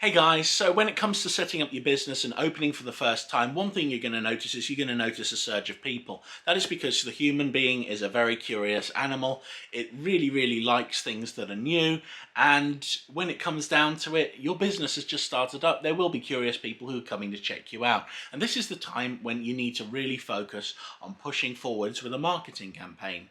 Hey guys, so when it comes to setting up your business and opening for the first time, one thing you're going to notice is you're going to notice a surge of people. That is because the human being is a very curious animal. It really likes things that are new, and when it comes down to it, your business has just started up. There will be curious people who are coming to check you out, and this is the time when you need to really focus on pushing forwards with a marketing campaign.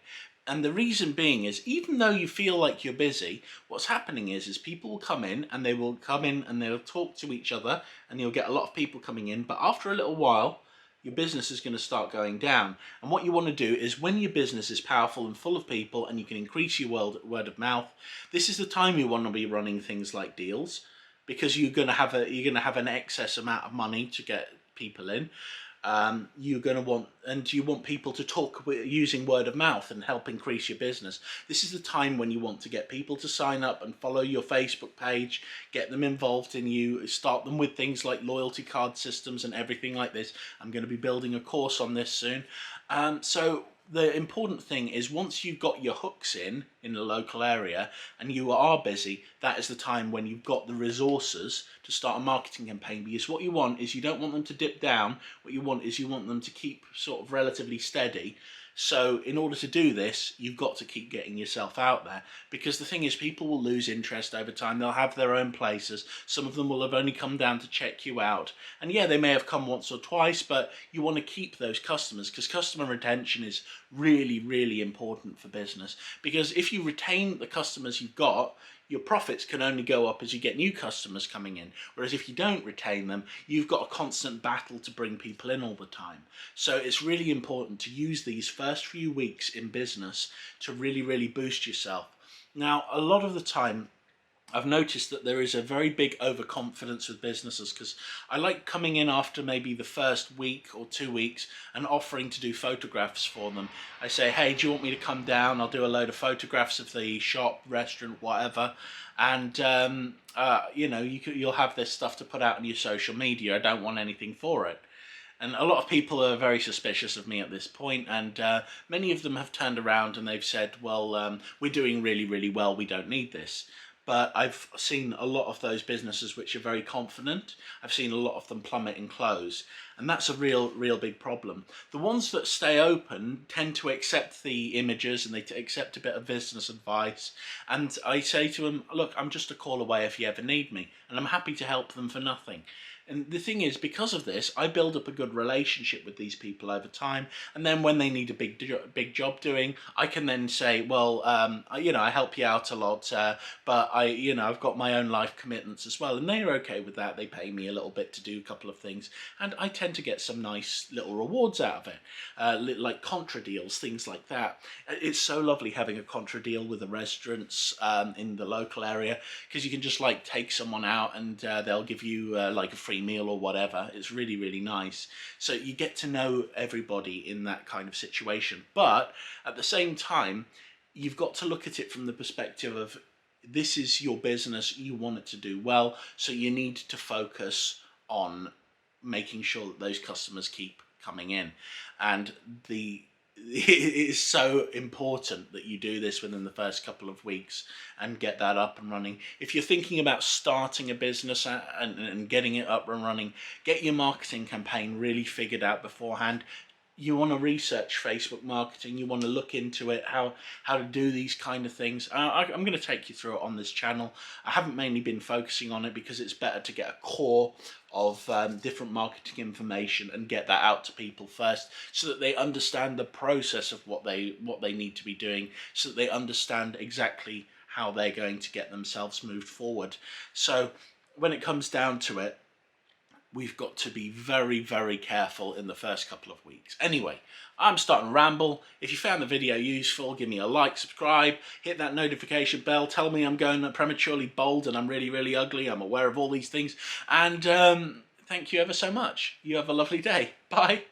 And the reason being is, even though you feel like you're busy, what's happening is people will come in and they'll talk to each other, and you'll get a lot of people coming in, but after a little while your business is going to start going down. And what you want to do is, when your business is powerful and full of people and you can increase your word of mouth, this is the time you want to be running things like deals, because you're going to have an excess amount of money to get people in. You want people to talk using word of mouth and help increase your business. This is the time when you want to get people to sign up and follow your Facebook page, get them involved in you, start them with things like loyalty card systems and everything like this. I'm going to be building a course on this soon. So the important thing is, once you've got your hooks in the local area and you are busy, that is the time when you've got the resources to start a marketing campaign. Because what you want is, you don't want them to dip down. What you want is, you want them to keep sort of relatively steady. So in order to do this, you've got to keep getting yourself out there, because the thing is, people will lose interest over time. They'll have their own places. Some of them will have only come down to check you out, and yeah, they may have come once or twice, but you want to keep those customers, because customer retention is really important for business. Because if you retain the customers you've got, your profits can only go up as you get new customers coming in. Whereas if you don't retain them, you've got a constant battle to bring people in all the time. So it's really important to use these first few weeks in business to really boost yourself. Now, a lot of the time, I've noticed that there is a very big overconfidence with businesses, because I like coming in after maybe the first week or 2 weeks and offering to do photographs for them. I say, hey, do you want me to come down? I'll do a load of photographs of the shop, restaurant, whatever, and you'll have this stuff to put out on your social media. I don't want anything for it. And a lot of people are very suspicious of me at this point, and many of them have turned around and they've said, well, we're doing really well, we don't need this. But I've seen a lot of those businesses which are very confident. I've seen a lot of them plummet and close, and that's a real big problem. The ones that stay open tend to accept the images, and they accept a bit of business advice, and I say to them, look, I'm just a call away if you ever need me, and I'm happy to help them for nothing. And the thing is, because of this, I build up a good relationship with these people over time. And then when they need a big job doing, I can then say, well, I help you out a lot, but I've got my own life commitments as well. And they're okay with that. They pay me a little bit to do a couple of things, and I tend to get some nice little rewards out of it, like contra deals, things like that. It's so lovely having a contra deal with the restaurants in the local area, because you can just like take someone out and they'll give you like a free meal or whatever. It's really nice. So you get to know everybody in that kind of situation. But at the same time, you've got to look at it from the perspective of, this is your business, you want it to do well, so you need to focus on making sure that those customers keep coming in. And it is so important that you do this within the first couple of weeks and get that up and running. If you're thinking about starting a business and getting it up and running, get your marketing campaign really figured out beforehand. You want to research Facebook marketing, you want to look into it, how to do these kind of things. I'm going to take you through it on this channel. I haven't mainly been focusing on it because it's better to get a core of different marketing information and get that out to people first, so that they understand the process of what they need to be doing, so that they understand exactly how they're going to get themselves moved forward. So when it comes down to it, we've got to be very careful in the first couple of weeks. Anyway, I'm starting to ramble. If you found the video useful, give me a like, subscribe, hit that notification bell, tell me I'm going prematurely bald and I'm really ugly. I'm aware of all these things. And thank you ever so much. You have a lovely day. Bye.